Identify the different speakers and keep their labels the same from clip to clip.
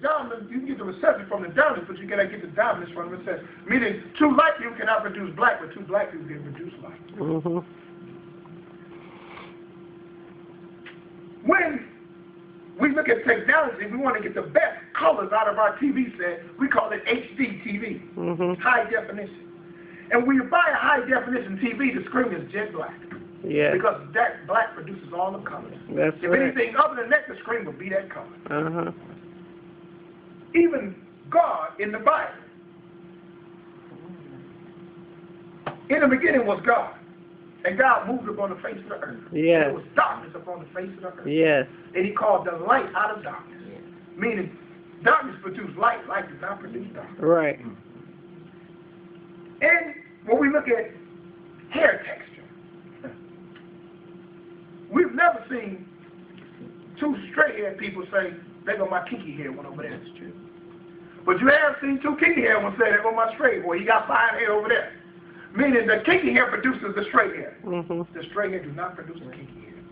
Speaker 1: Diamond, you can get the recession from the diamonds, but you cannot get the diamonds from the recession. Meaning, two light people cannot produce black, but two black people can produce light.
Speaker 2: Mm-hmm.
Speaker 1: When we look at technology, we want to get the best colors out of our TV set. We call it HD TV, high definition. And when you buy a high definition TV, the screen is jet black.
Speaker 2: Yeah.
Speaker 1: Because that black produces all the colors.
Speaker 2: That's
Speaker 1: if
Speaker 2: right.
Speaker 1: anything other than that, the screen will be that color.
Speaker 2: Uh-huh.
Speaker 1: Even God in the Bible, in the beginning was God, and God moved upon the face of the earth.
Speaker 2: Yes.
Speaker 1: There was darkness upon the face of the earth.
Speaker 2: Yes.
Speaker 1: And he called the light out of darkness. Yes. Meaning, darkness produced light, light does not produce darkness.
Speaker 2: Right.
Speaker 1: And when we look at hair texture, we've never seen two straight-haired people say, there go my kinky hair one over there. That's true. But you have seen two kinky hair ones say, there go my straight boy. He got fine hair over there. Meaning the kinky hair produces the straight hair. The straight hair do not produce the kinky hair.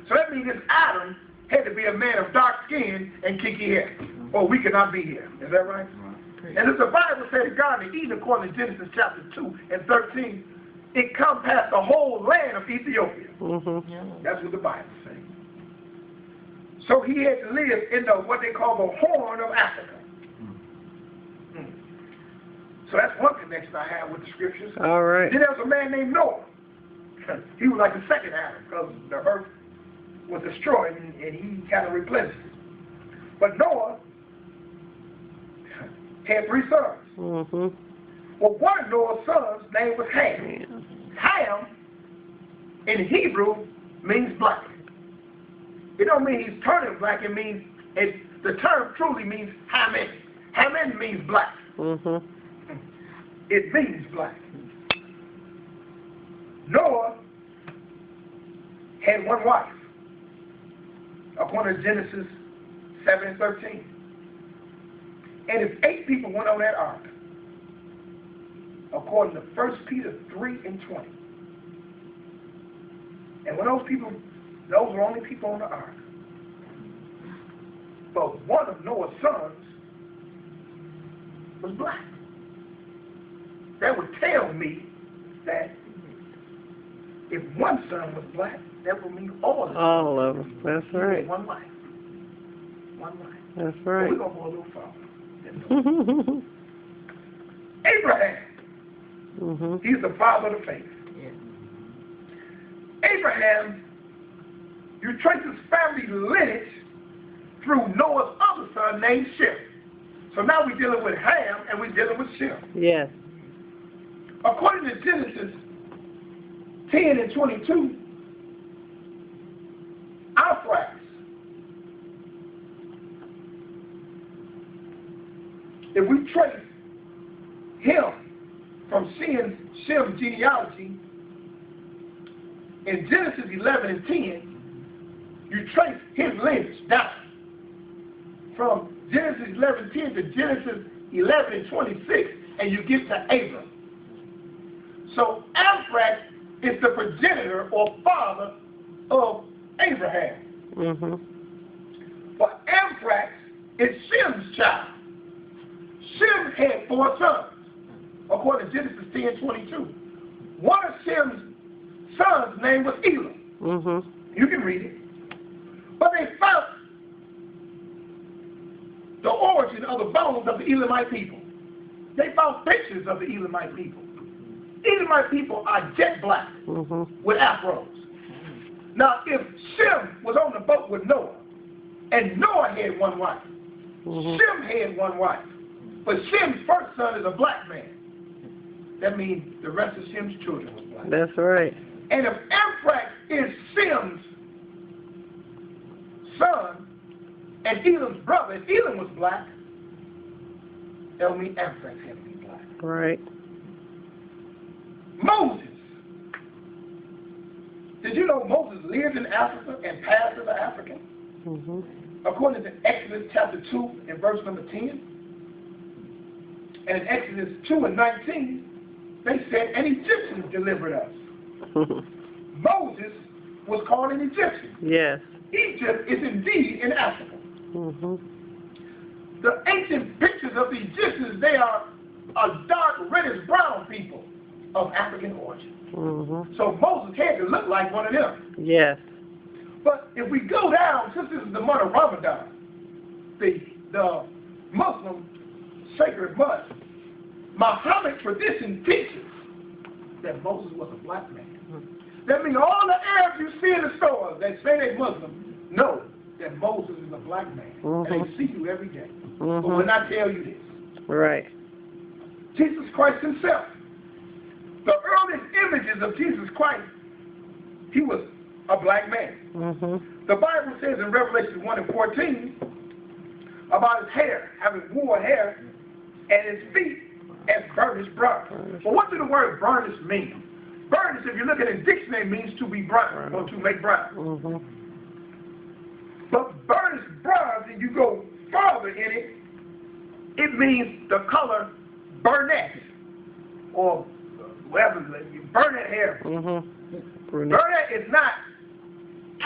Speaker 1: So that means this Adam had to be a man of dark skin and kinky hair, or we cannot be here. Is that right? And as the Bible said, the Garden of Eden, according to Genesis chapter 2 and 13, it come past the whole land of Ethiopia. That's what the Bible says. So he had to live in the what they call the Horn of Africa. So that's one connection I have with the scriptures.
Speaker 2: All right.
Speaker 1: Then there was a man named Noah. He was like the second Adam because the earth was destroyed and he kind of replenished it. But Noah had 3 sons. Well, one of Noah's sons' name was Ham. Ham in Hebrew means black. It don't mean he's turning black. It means the term truly means Haman. Haman means black. It means black. Noah had one wife, according to Genesis 7 and 13. And if 8 people went on that ark, according to 1 Peter 3 and 20. And when those were only people on the ark. But one of Noah's sons was black. That would tell me that if one son was black, that would mean all
Speaker 2: of them. That's right.
Speaker 1: One life. One life.
Speaker 2: That's right.
Speaker 1: But we're going to go a little farther. Abraham. He's the father of the faith. Abraham, you trace his family lineage through Noah's other son named Shem. So now we're dealing with Ham and we're dealing with Shem.
Speaker 2: Yes.
Speaker 1: According to Genesis 10 and 22, Anthrax, if we trace him from Shem's genealogy, in Genesis 11 and 10, you trace his lineage down from Genesis 11 and 10 to Genesis 11 and 26, and you get to Abram. So Anthrax is the progenitor or father of Abraham. But Anthrax is Shem's child. Shem had 4 sons, according to Genesis 10:22. One of Shem's son's name was Elam. You can read it. But they found the origin of the bones of the Elamite people. They found pictures of the Elamite people. Elamite people are jet black with afros. Now, if Shem was on the boat with Noah, and Noah had one wife, Shem had one wife, but Shem's first son is a black man, that means the rest of Shem's children was black.
Speaker 2: That's right.
Speaker 1: And if Anthrax is Shem's son and Elam's brother, if Elam was black, that would mean Anthrax had to be black.
Speaker 2: Right.
Speaker 1: Moses. Did you know Moses lived in Africa and passed as an African? According to Exodus chapter 2 and verse number 10. And in Exodus 2 and 19, they said, an Egyptian delivered us. Moses was called an Egyptian.
Speaker 2: Yes.
Speaker 1: Egypt is indeed in Africa. The ancient pictures of the Egyptians, they are a dark reddish brown people of African origin. So Moses had to look like one of them.
Speaker 2: Yes.
Speaker 1: But if we go down, since this is the month of Ramadan, the Muslim sacred month, Muhammad tradition teaches that Moses was a black man. That means all the Arabs you see in the stores that say they're Muslim know that Moses is a black man. And they see you every day. But when I tell you this,
Speaker 2: Right.
Speaker 1: Jesus Christ himself, the earliest images of Jesus Christ, he was a black man. The Bible says in Revelation 1 and 14 about his hair, having wool hair, and his feet as burnished bronze. Well, what does the word burnished mean? Burnished, if you look at it in dictionary, means to be brown or to make brown. But burnished bronze, if you go farther in it, it means the color burnet or whatever, burnet hair. Burnet is not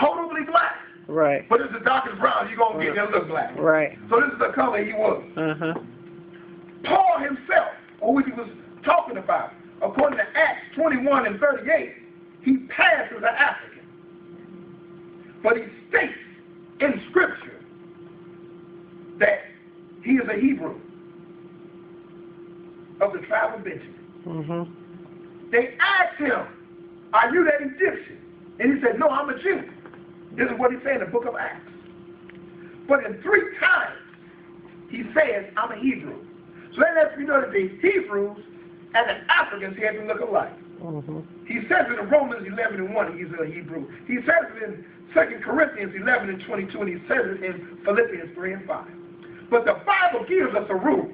Speaker 1: totally black.
Speaker 2: Right.
Speaker 1: But it's the darkest brown you're going to get that look black.
Speaker 2: Right.
Speaker 1: So this is the color he was. Paul himself, who he was talking about, according to Acts 21 and 38, he passed as an African. But he states in Scripture that he is a Hebrew of the tribe of Benjamin. They asked him, are you that Egyptian? And he said, no, I'm a Jew. This is what he said in the book of Acts. But in 3 times, he says, I'm a Hebrew. So that lets me know that the Hebrews and the Africans had to look alike. He says it in Romans 11 and 1, he's a Hebrew. He says it in 2 Corinthians 11 and 22, and he says it in Philippians 3 and 5. But the Bible gives us a rule.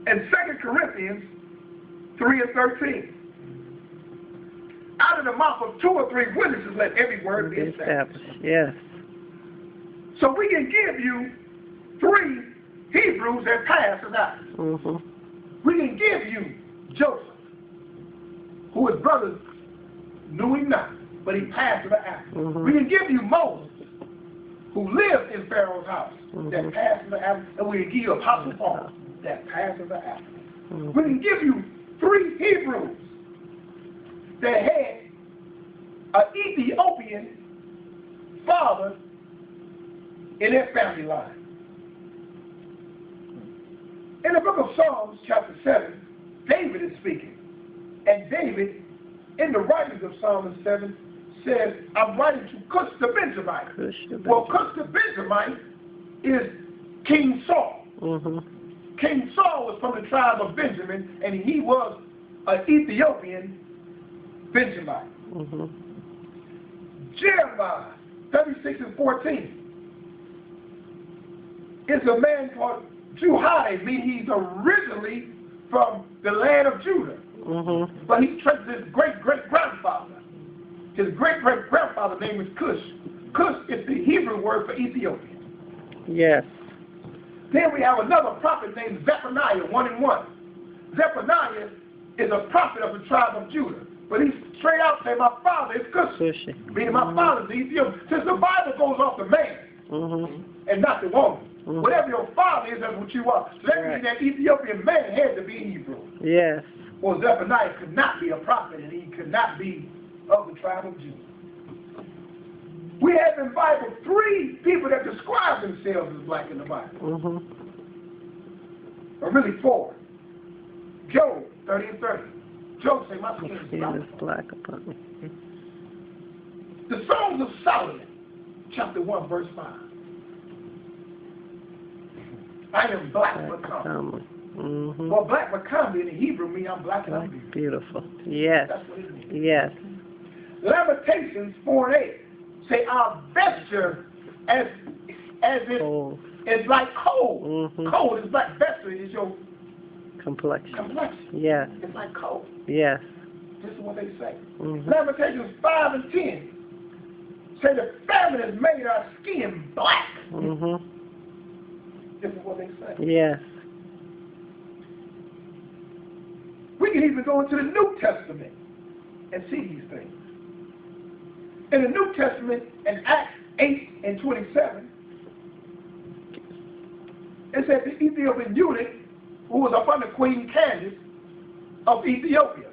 Speaker 1: In 2 Corinthians 3 and 13, out of the mouth of 2 or 3 witnesses, let every word be established.
Speaker 2: Yes.
Speaker 1: So we can give you 3 Hebrews that passed as Africans. We can give you Joseph, who his brothers knew him not, but he passed as an African. We can give you Moses, who lived in Pharaoh's house, that passed as an African. And we can give you Apostle Paul, that passed as an African. We can give you 3 Hebrews that had an Ethiopian father in their family line. In the book of Psalms, chapter 7, David is speaking. And David, in the writings of Psalm 7, says, I'm writing to Cush the Benjamite. Well, Cush the Benjamite is King Saul. King Saul was from the tribe of Benjamin, and he was an Ethiopian Benjamite. Jeremiah 36 and 14 is a man called Juhai, meaning he's originally from the land of Judah. But he traced his great-great-grandfather. His great-great-grandfather's name is Cush. Cush is the Hebrew word for Ethiopia.
Speaker 2: Yes.
Speaker 1: Then we have another prophet named Zephaniah, 1 and 1. Zephaniah is a prophet of the tribe of Judah. But he's straight out saying, my father is Cush. Meaning my father is Ethiopian. Since the Bible goes off the man and not the woman. Whatever your father is, that's what you are. So that means that Ethiopian man had to be Hebrew.
Speaker 2: Yes.
Speaker 1: Well, Zephaniah could not be a prophet, and he could not be of the tribe of Judah. We have in the Bible 3 people that describe themselves as black in the Bible. Or really 4. Job, 30 and 30. Job say, my skin is
Speaker 2: black upon me.
Speaker 1: The Songs of Solomon, chapter 1, verse 5. I am black but common. Well, black but common in the Hebrew means I'm black and I'm
Speaker 2: beautiful. Yes.
Speaker 1: That's what it means.
Speaker 2: Yes.
Speaker 1: Lamentations 4 and 8 say our vesture as it is like coal. Coal is black. Vesture is your
Speaker 2: complexion.
Speaker 1: Yes. It's like coal.
Speaker 2: Yes.
Speaker 1: This is what they say. Lamentations 5 and 10 say the famine has made our skin black. This is what they say.
Speaker 2: Yes.
Speaker 1: We can even go into the New Testament and see these things. In the New Testament, in Acts 8 and 27, It said the Ethiopian eunuch, who was up under Queen Candace of Ethiopia,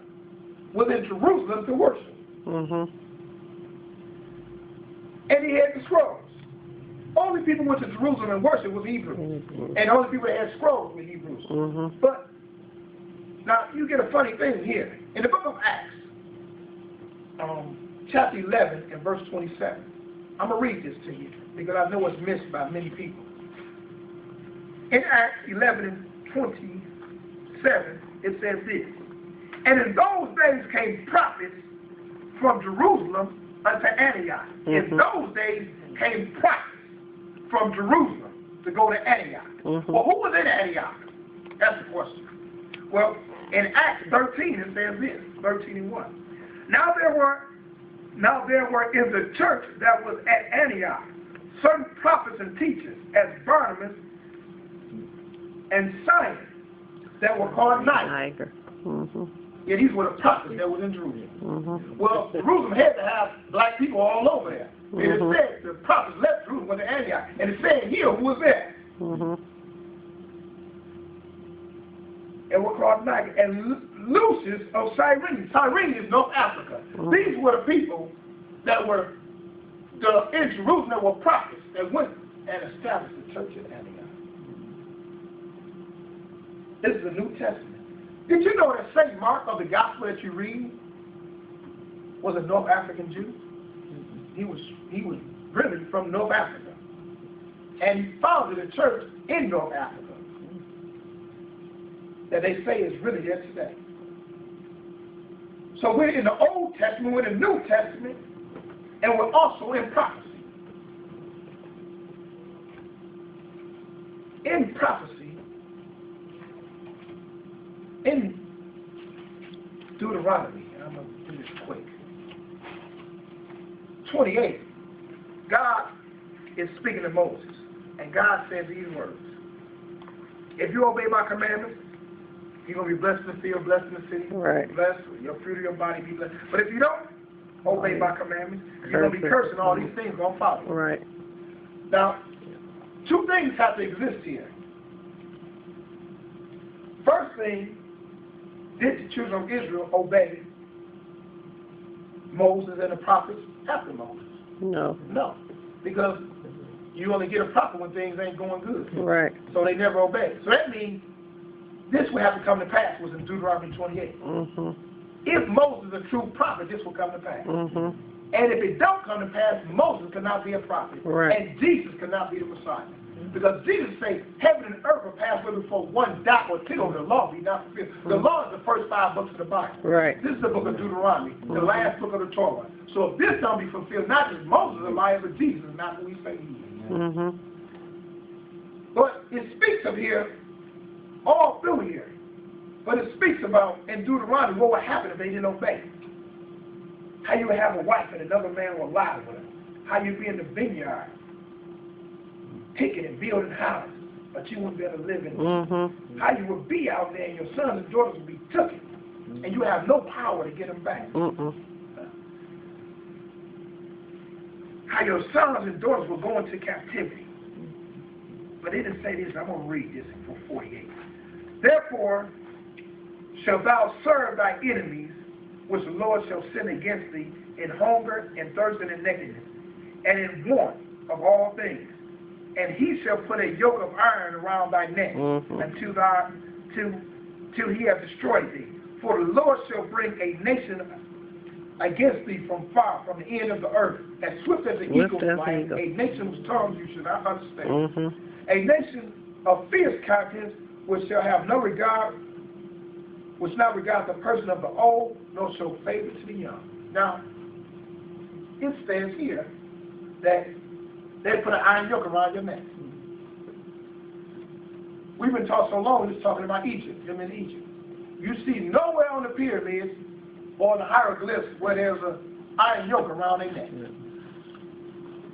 Speaker 1: was in Jerusalem to worship.
Speaker 2: Mhm.
Speaker 1: And he had the scrolls. Only people who went to Jerusalem and worship was Hebrews. And only people that had scrolls were Hebrews. But now you get a funny thing here. In the book of Acts, chapter 11 and verse 27. I'm going to read this to you because I know it's missed by many people. In Acts 11 and 27, it says this. And in those days came prophets from Jerusalem unto Antioch. In those days came prophets from Jerusalem to go to Antioch. Well, who was in Antioch? That's the question. Well, in Acts 13, it says this, 13 and 1. Now there were in the church that was at Antioch certain prophets and teachers, as Barnabas and Simon, that were called Niger. Yeah, these were the prophets that was in Jerusalem. Well, Jerusalem had to have black people all over there. And it said the prophets left Jerusalem, went to Antioch. And it said here who was there. And were called Niger. And Lucius of Cyrene. Cyrene is North Africa. These were the people that were in Jerusalem that were prophets that went and established the church in Antioch. This is the New Testament. Did you know that St. Mark of the Gospel that you read was a North African Jew? He was really from North Africa. And he founded a church in North Africa that they say is really there today. So we're in the Old Testament, we're in the New Testament, and we're also in prophecy. In prophecy, in Deuteronomy, and I'm going to do this quick, 28, God is speaking to Moses, and God says these words. If you obey my commandments, you're going to be blessed in the field, blessed in the city, blessed, your fruit of your body be blessed. But if you don't obey my commandments, you're going to be cursed, and all these things are going to follow. Now, two things have to exist here. First thing, did the children of Israel obey Moses and the prophets after Moses?
Speaker 2: No.
Speaker 1: No. Because you only get a prophet when things ain't going good.
Speaker 2: So
Speaker 1: they never obeyed. So that means this will have to come to pass, was in Deuteronomy 28. If Moses is a true prophet, this will come to pass. And if it don't come to pass, Moses cannot be a prophet. And Jesus cannot be the Messiah. Because Jesus says, heaven and earth will pass away before one dot or tittle of the law be not fulfilled. The law is the first 5 books of the Bible. This is the book of Deuteronomy, the last book of the Torah. So if this don't be fulfilled, not just Moses is a liar, but Jesus is not who we say he is. But it speaks of here, all through here, but it speaks about in Deuteronomy what would happen if they didn't obey. How you would have a wife and another man will lie with her. How you'd be in the vineyard, picking and building houses, but you wouldn't be able to live in them. How you would be out there and your sons and daughters would be taken, and you have no power to get them back. How your sons and daughters will go into captivity. But it didn't say this. I'm going to read this for 48. Therefore shalt thou serve thy enemies, which the Lord shall send against thee in hunger and thirst and in nakedness, and in want of all things. And he shall put a yoke of iron around thy neck till he have destroyed thee. For the Lord shall bring a nation against thee from far, from the end of the earth, as swift as an eagle flies, a nation whose tongues you should not understand. A nation of fierce countenance, which shall have no regard, which not regard the person of the old, nor show favor to the young. Now, it says here that they put an iron yoke around your neck. We've been taught so long, we're just talking about Egypt, them in Egypt. You see nowhere on the pyramids or the hieroglyphs where there's an iron yoke around their neck.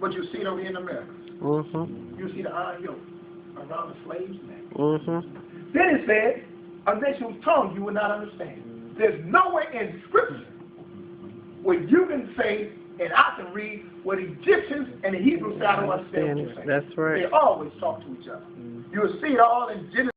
Speaker 1: But you see it over here in America. You see the iron yoke around the slave's neck. Then it said, a nation whose tongue you will not understand. There's nowhere in Scripture where you can say And I can read what Egyptians and the Hebrews say, I don't understand what you're saying.
Speaker 2: That's right.
Speaker 1: They always talk to each other. You'll see it all in Genesis.